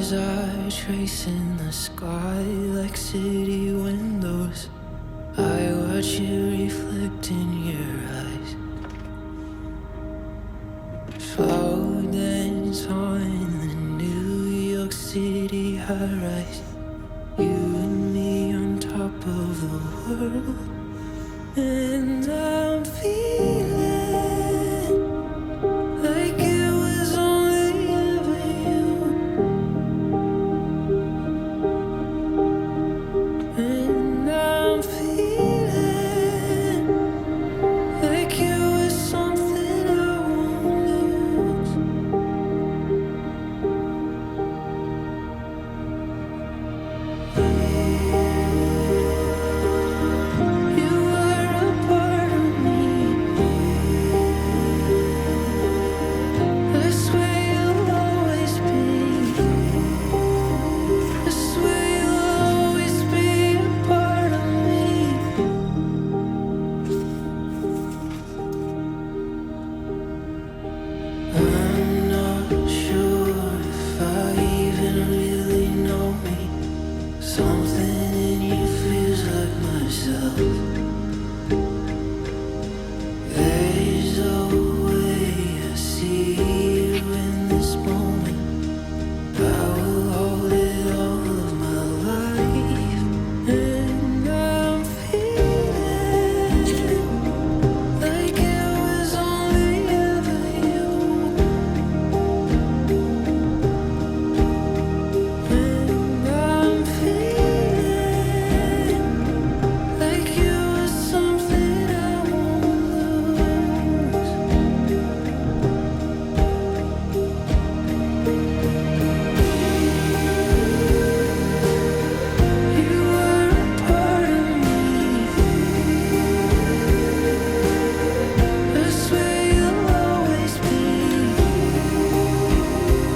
Stars are tracing the sky like city windows. I watch you reflect in your eyes. Slow dance on the New York City high-rise. You and me on top of the world. And I'm feeling like it was only ever you. And I'm feeling like it was something I won't lose. You were a part of me. I swear you'll always be. I swear you'll always be a part of me. I'm not sure if I even really know me. Something in you feels like myself. There's a way I see you in this moment. I will hold it all of my life. And I'm feeling like it was only ever you. And I'm feeling like you was something I won't lose. You were a part of me. I swear you'll always be.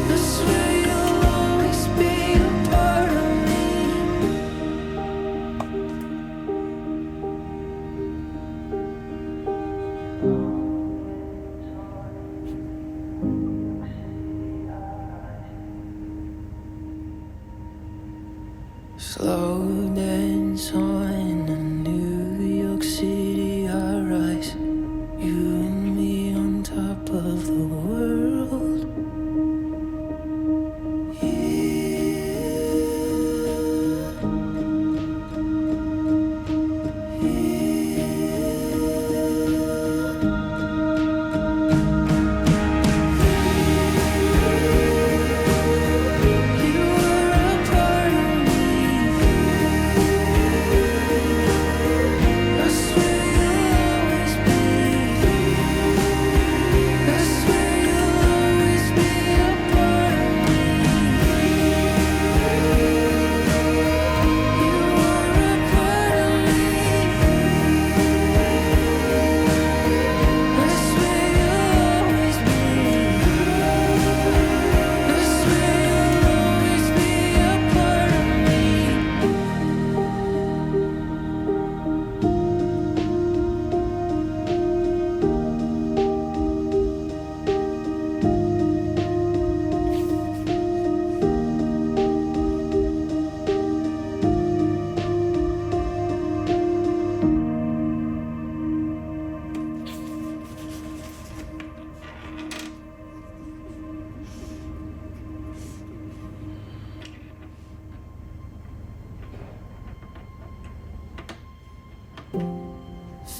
I swear you'll always be a part of me. Slow dance on a New York City high-rise. You and me on top of the world. You were a part of me. I swear you'll always be. I swear you'll always be a part of me. You were a part of me. I swear you'll always be. I swear you'll always be a part of me.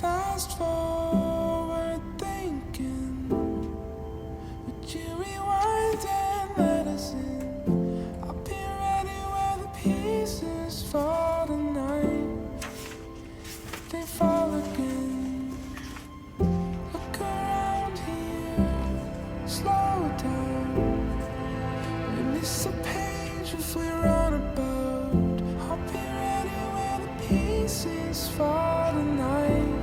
Fast forward thinking, would you rewind and let us in? I'll be ready where the pieces fall tonight. They fall again. Look around here, slow down. We miss a page if we run about. I'll be ready where the pieces fall tonight.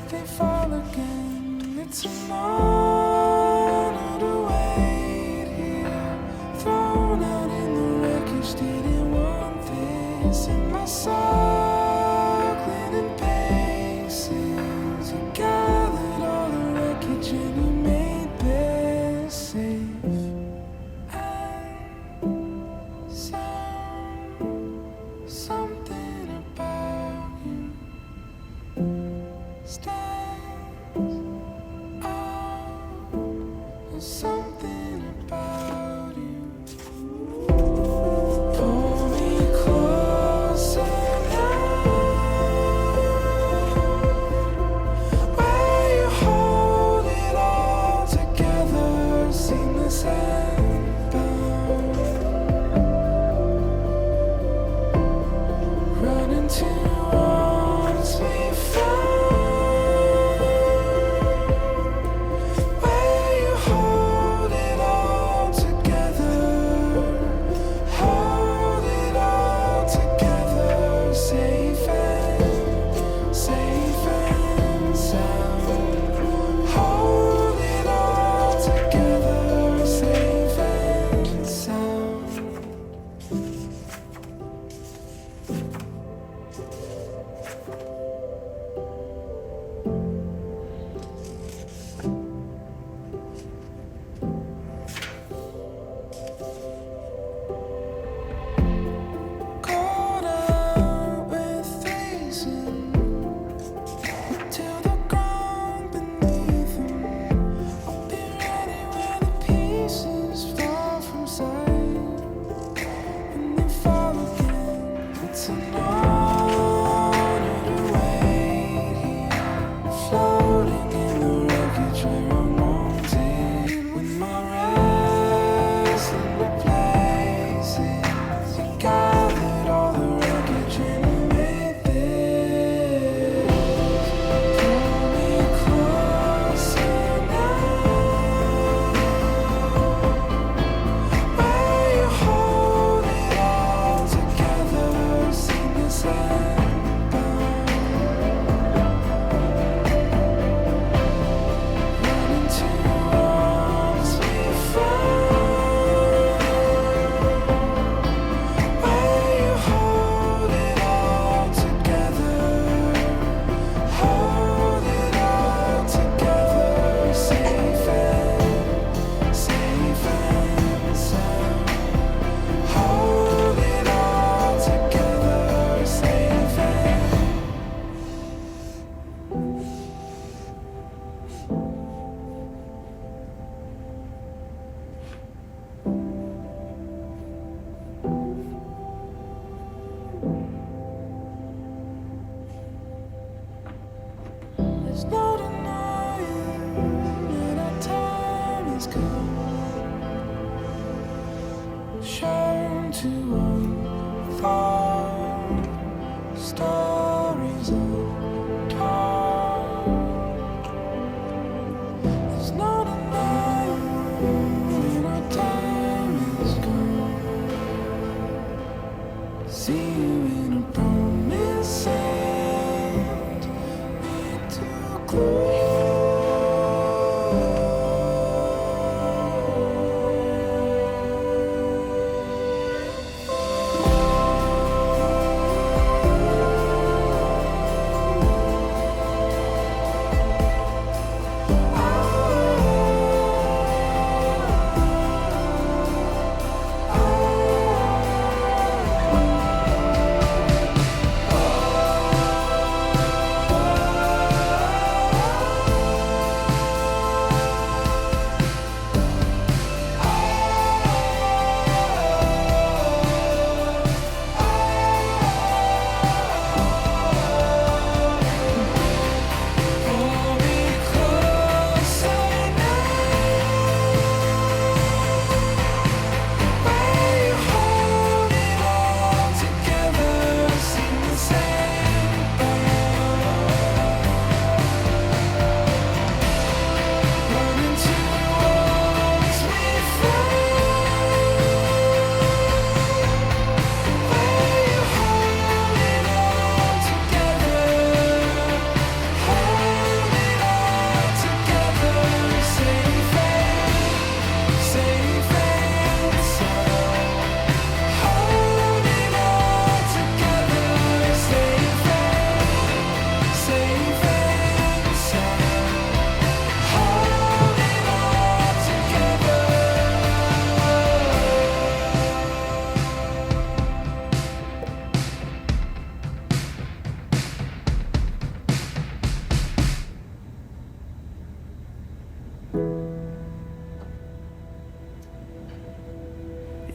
They fall again. It's an honor to wait here, thrown out in the wreckage. Didn't want this in my circling paces. You gathered all the wreckage and you made this safe. And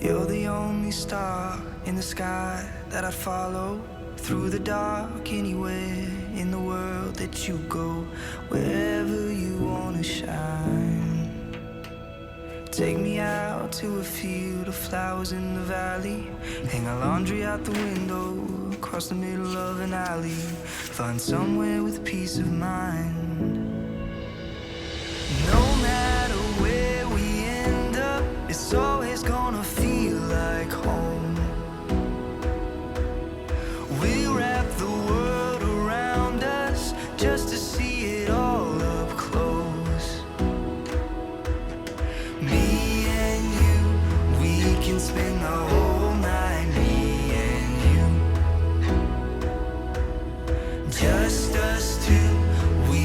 You're the only star in the sky that I'd follow through the dark, anywhere in the world that you go, wherever you wanna shine. Take me out to a field of flowers in the valley, hang our laundry out the window, across the middle of an alley, find somewhere with peace of mind. No matter where we end up, it's always gonna feel like home. We wrap the world around us just to see it all up close. Me and you, we can spend the whole night, me and you. Just us two, we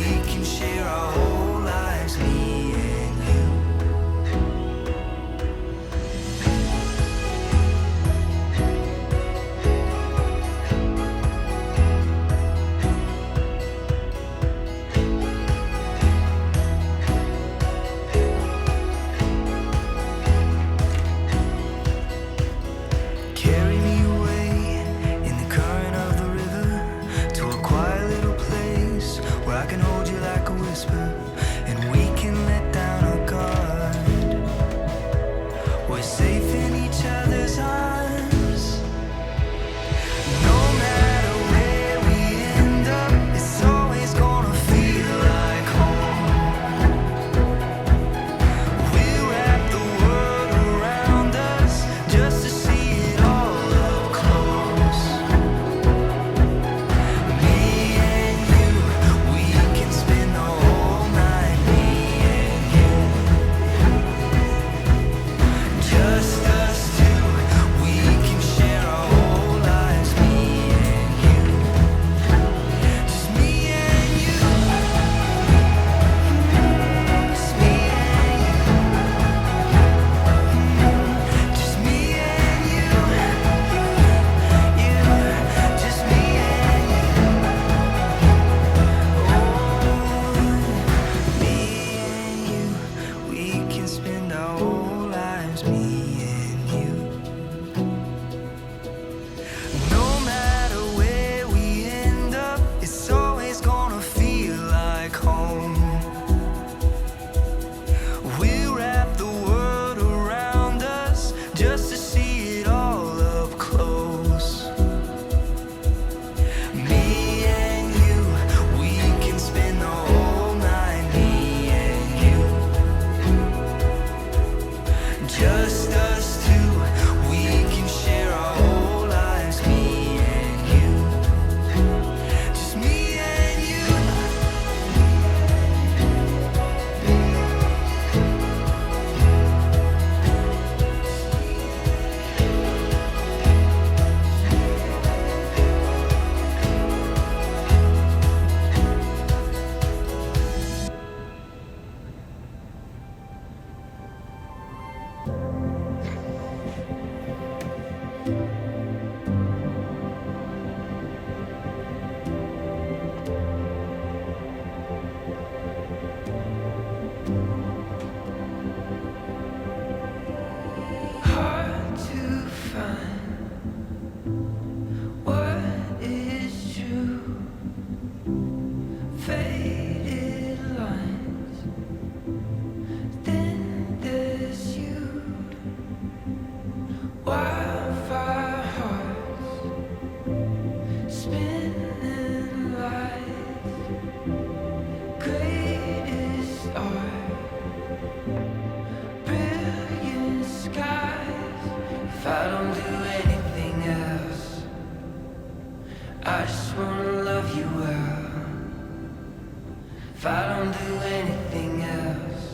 do anything else,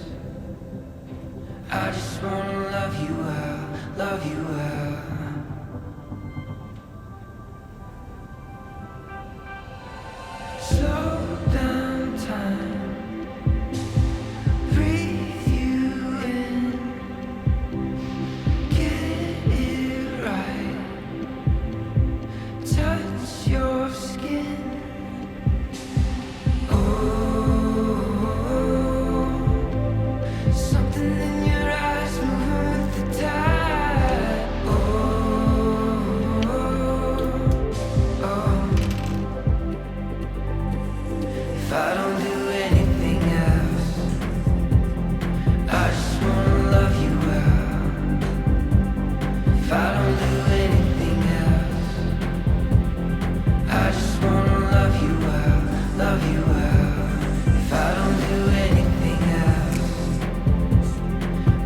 I just wanna love you well, love you well. Slow down time, breathe you in, get it right, touch your skin. Something in your eyes moving with the tide. If I don't do anything else, I just wanna love you well. If I don't do anything else, I just wanna love you well, love you well. If I don't do anything else,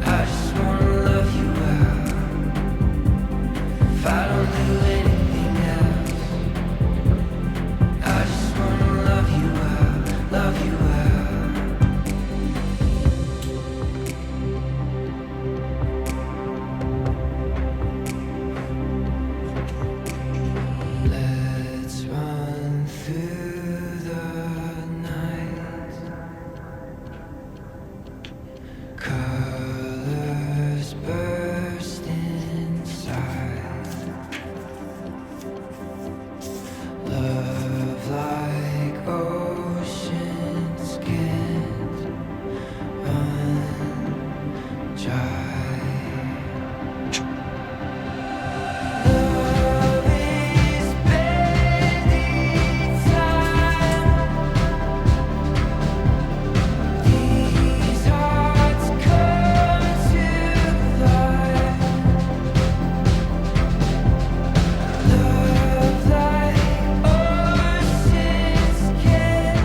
I just wanna love you well. If I don't do anything else, I just wanna love you well, love you well. Let's run through the night. Colors burst inside. Love like oceans can't run dry. Love is barely time. These hearts come to life. Love like oceans can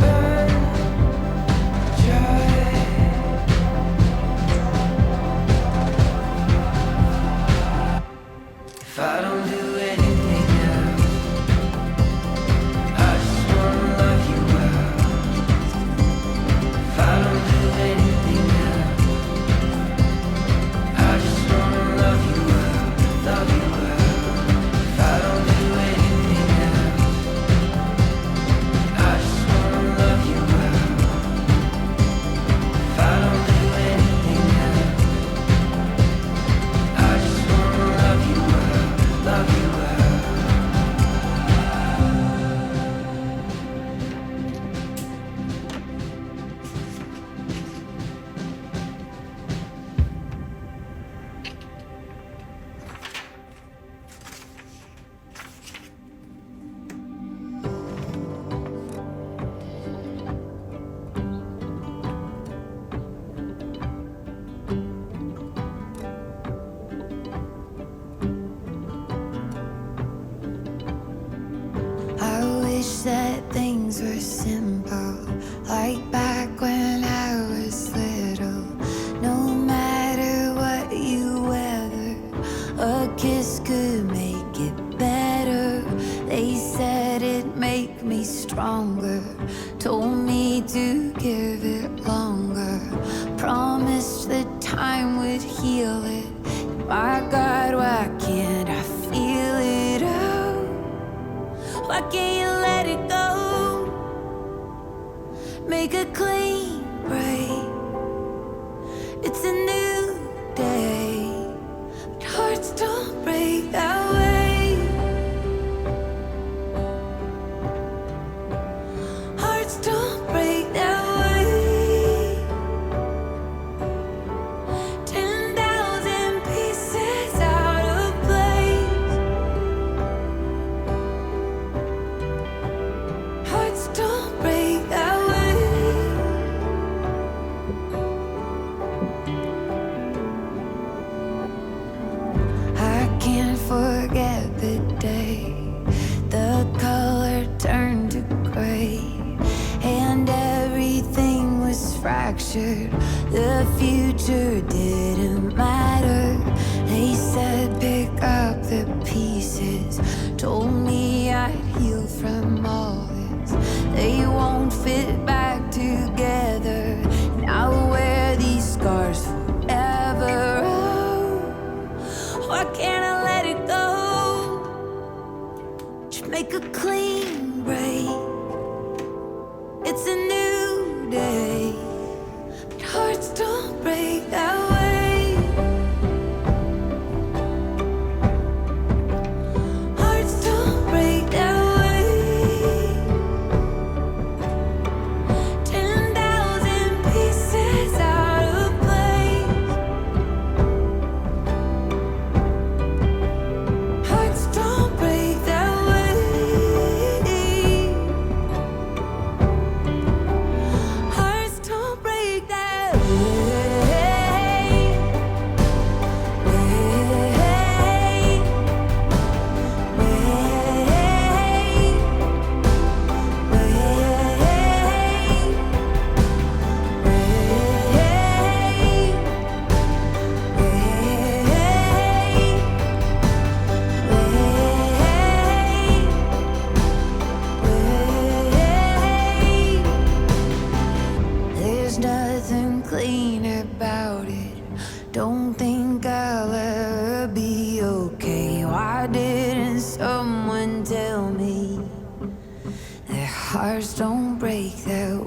run dry. If I don't do anything else, I just wanna love you well. If I don't do anything else, I just wanna love you well, love you well. If I don't do anything else, I just wanna love you well. If I don't do anything else, I just wanna love you well, love you well. I wish that things were simple, like back when I was little. No matter what you weather, a kiss could make it better. They said it'd make me stronger, told me to give it longer, promised that time would heal it. My God, why can't I feel it out? Why can't you let it go? Make a clean break. It's a new day, but hearts don't break that way. Hearts don't break that way. 10,000 pieces out of place. Hearts don't break that way. I can't forget the day the color turned to gray and everything was fractured. The future didn't matter. They said pick up the pieces, told me I'd heal from all this. they won't fit back together. And I'll wear these scars forever. Oh, why can't I let it go? Just make a clean break. It's a new day, but hearts don't break that way. Hearts don't break that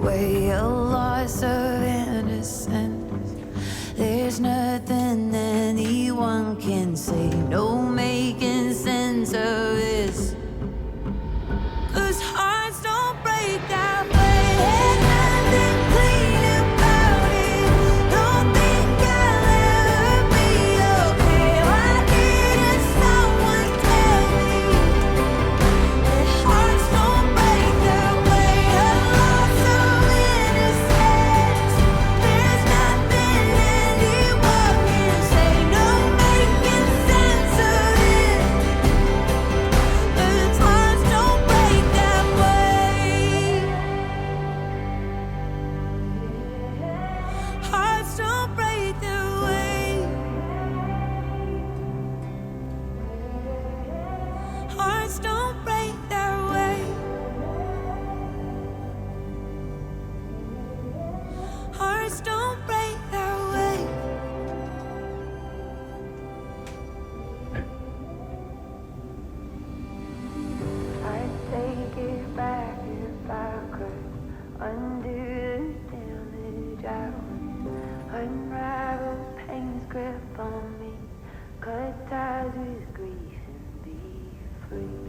way. A loss of innocence. There's nothing anyone can say. No making sense of this. 'Cause hearts don't break that way. There's nothing clean about it. Don't think I'll ever be okay. Why didn't someone tell me that hearts don't break that way? A loss of innocence. There's nothing anyone can say. No making sense of it. 'Cause hearts don't break that way. Hearts don't break that way. Hearts don't break that way. Hearts don't break that way. I'd take it back if I could. Undo the damage I would. Unravel pain's grip on me. Cut ties with grief and be free.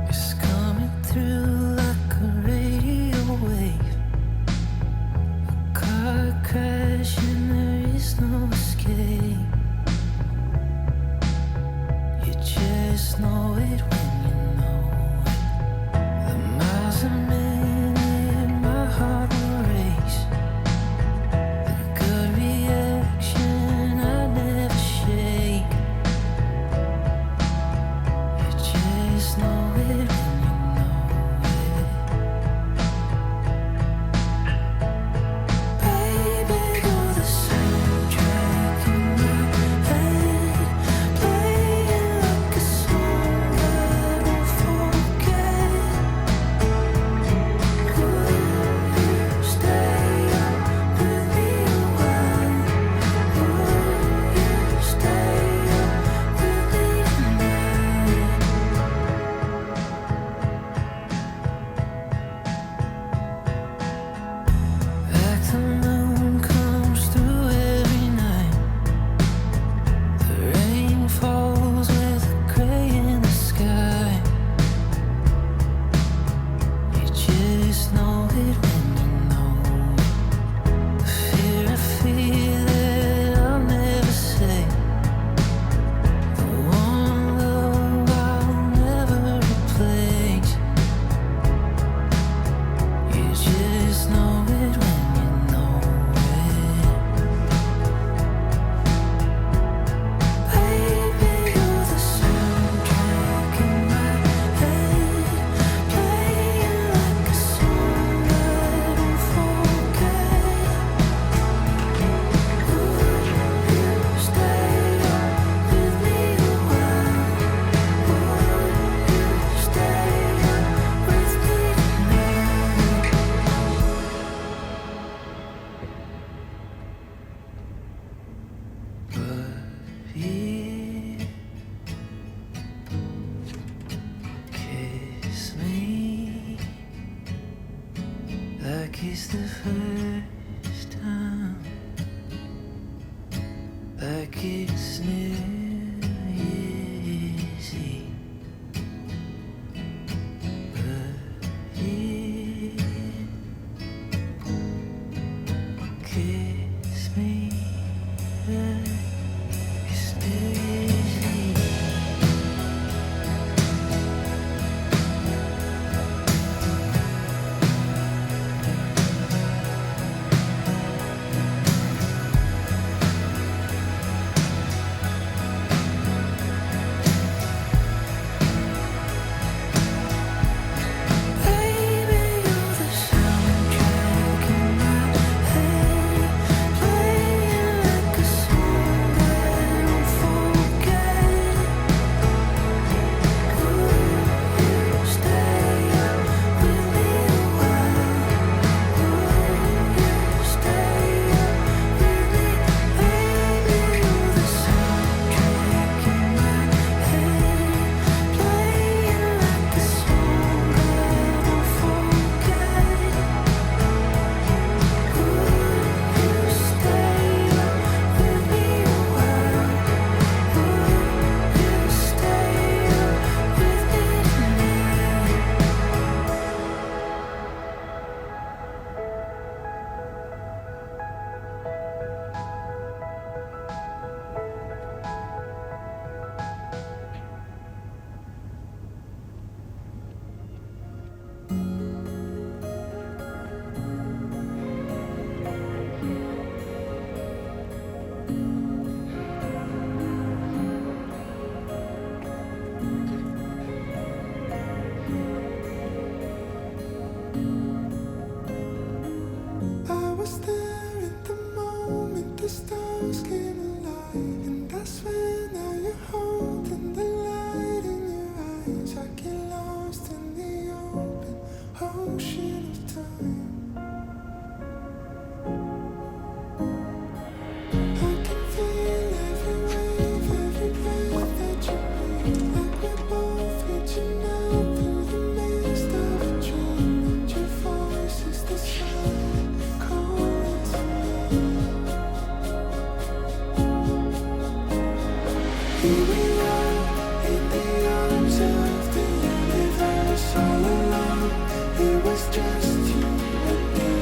It's coming through like a radio wave. A car crash and there is no escape. You just know it when you know it. The miles a minute, my heart will race. The good reaction I never shake. You just know it when you know it. Baby, you're the soundtrack in my head, playing like a song that it's the first time, like it's New Year's Eve. But yeah, kiss me like it's New Year's Eve. Baby, you're the soundtrack in my head, playing like a song that I don't forget. Would you stay up with me a while? Would you stay up with me? Baby, you're the soundtrack in my head, playing like a song that I don't forget. Would you stay up with me a while? Would you stay up with me tonight? I was there at the moment the stars came alive, and that's when now you're holding the light in your eyes. I get lost in the open ocean of time. I can feel every wave, every breath that you breathe, like we're both reaching out through the mist of a dream, and your voice is the sound calling to me. Here we are in the arms of the universe, all alone. It was just you and me.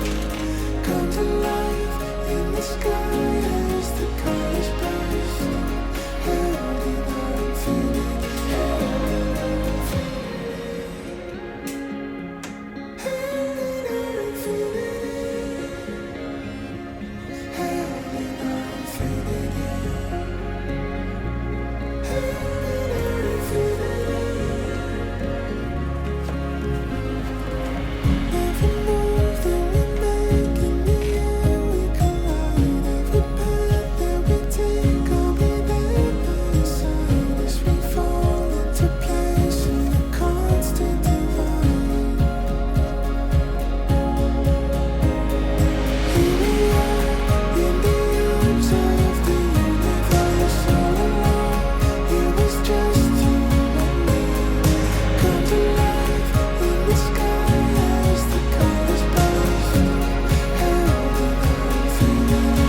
Come to life in the sky as the colors burst, held in our infinity, held in our infinity, held in our infinity, held in our infinity, held in our infinity. Every move that we make in the air we collide, every path that we take, I'll be there by your side as we fall into place in a constant divine. Here we are in the arms of the universe, all alone. It was just you and me. Come to life in the sky as the colors burst, held in our infinity,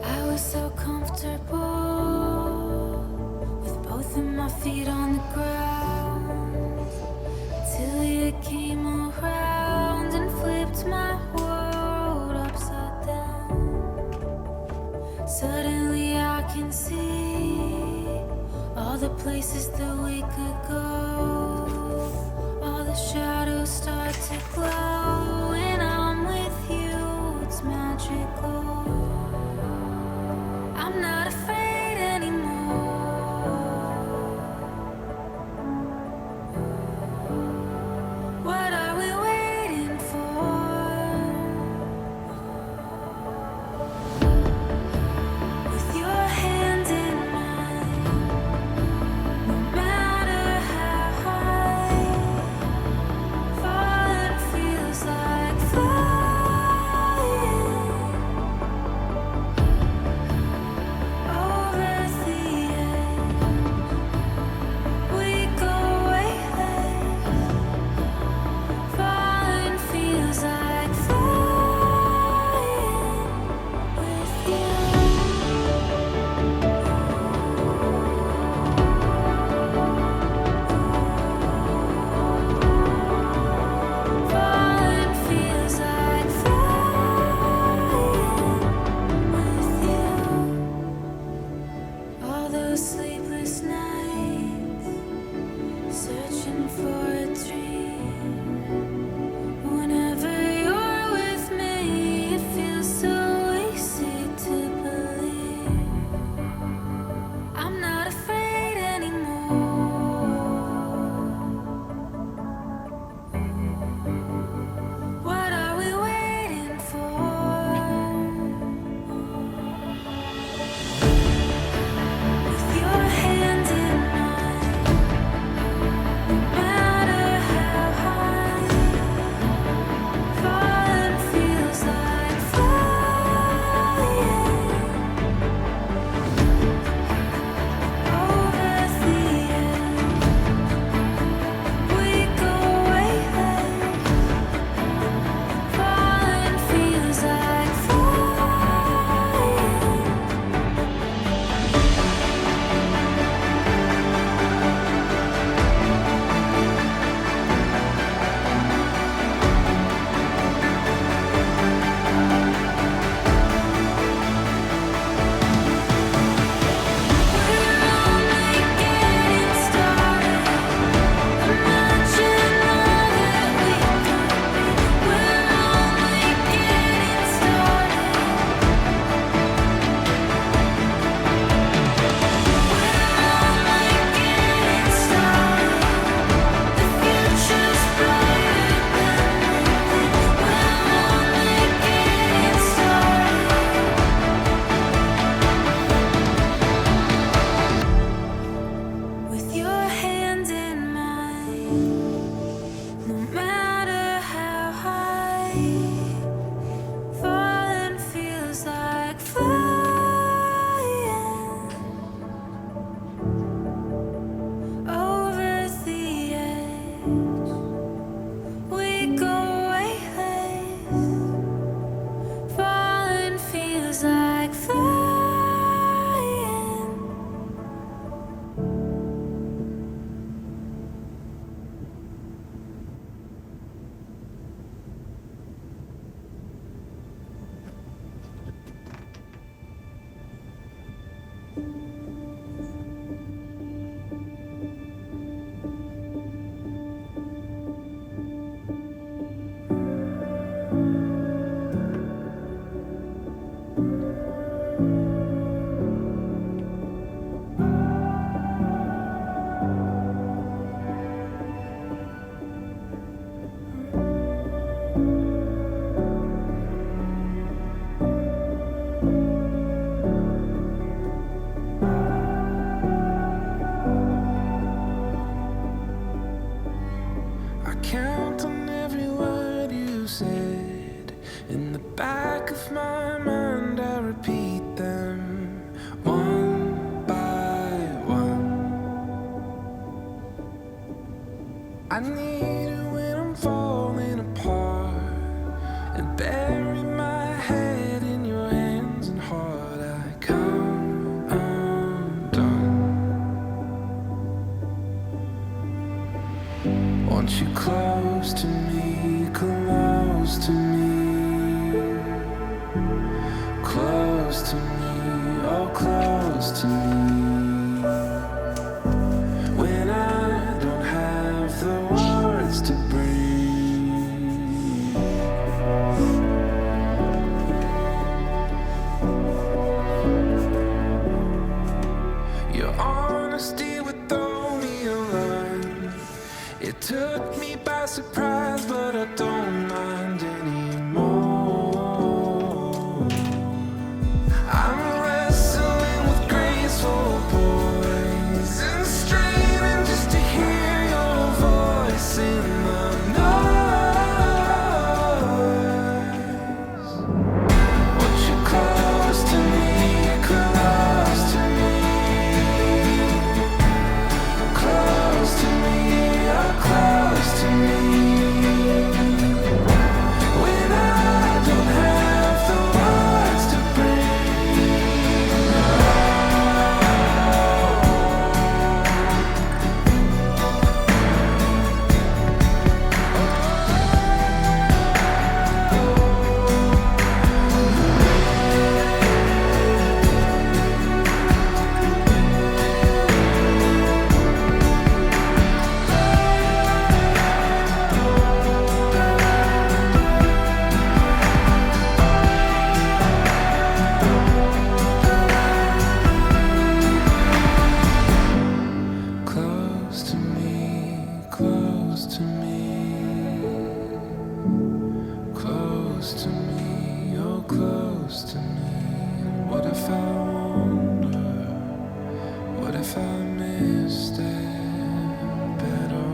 I was so comfortable with both of my feet places that we could go. All the shadows start to glow. When I'm with you, it's magical. I'm not afraid anymore. What are we waiting for? With your hand in mine, no matter how high, falling feels like flying over the edge. We go way high, falling feels like flying with you. Falling feels like flying with you. All those sleepless nights, searching for a dream. Whenever you're with me, it feels so easy to believe. I'm not afraid anymore. What are we waiting for? With your hand in mine, no matter how high, falling feels like flying over the edge. We go way high, falling feels like flying. We're only getting started. Imagine all that we could be. We're only getting started. The future's brighter than we think. We're only getting started. With your hand in mine, no matter how high, falling feels like flying over the edge. We go way high, falling feels like flying. I count on every word you said. In the back of my mind, I repeat them one by one. I need it when I'm falling apart, and bury my head in your hands and heart. I come undone. Want you close to me, close to me, close to me, oh close to me. destiny. What if I wonder? What if I missed it better?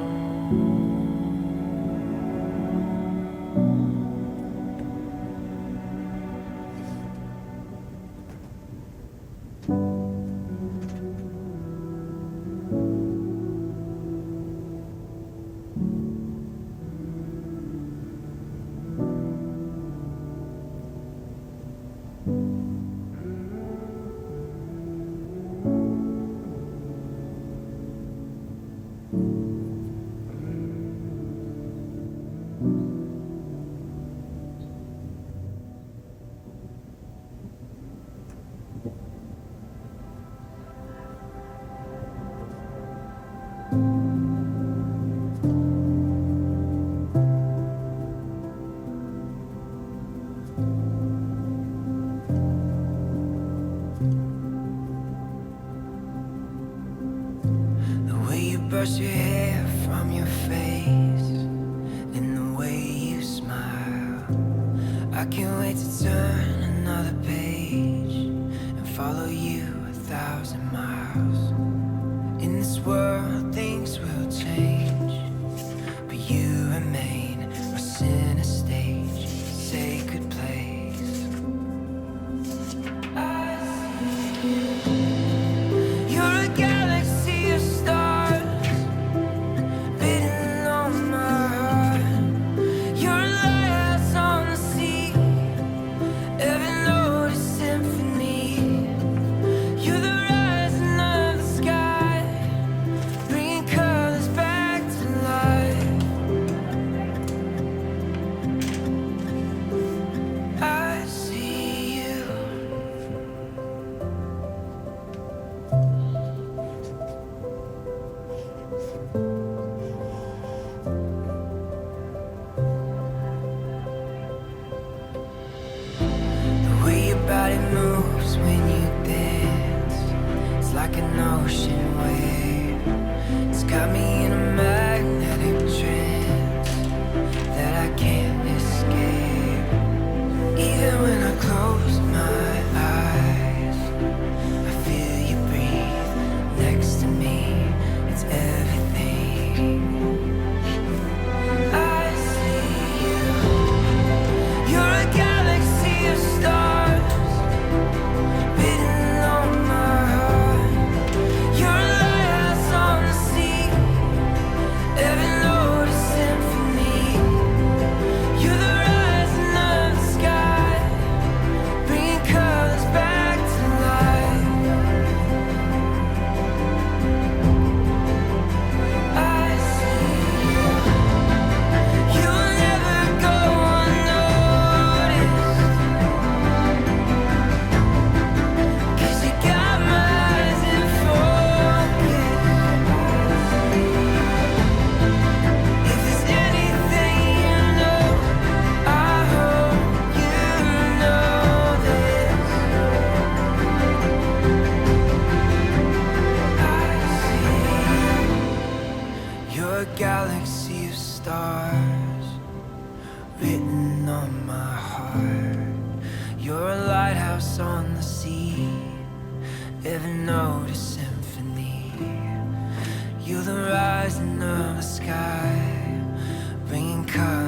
Brush your hair from your face, and the way you smile. I can't wait to turn another page and follow you 1,000 miles. In this world things will change, but you remain our center stage, sacred place. I see you. You're a galaxy of stars. You're the rising of the sky, bringing color.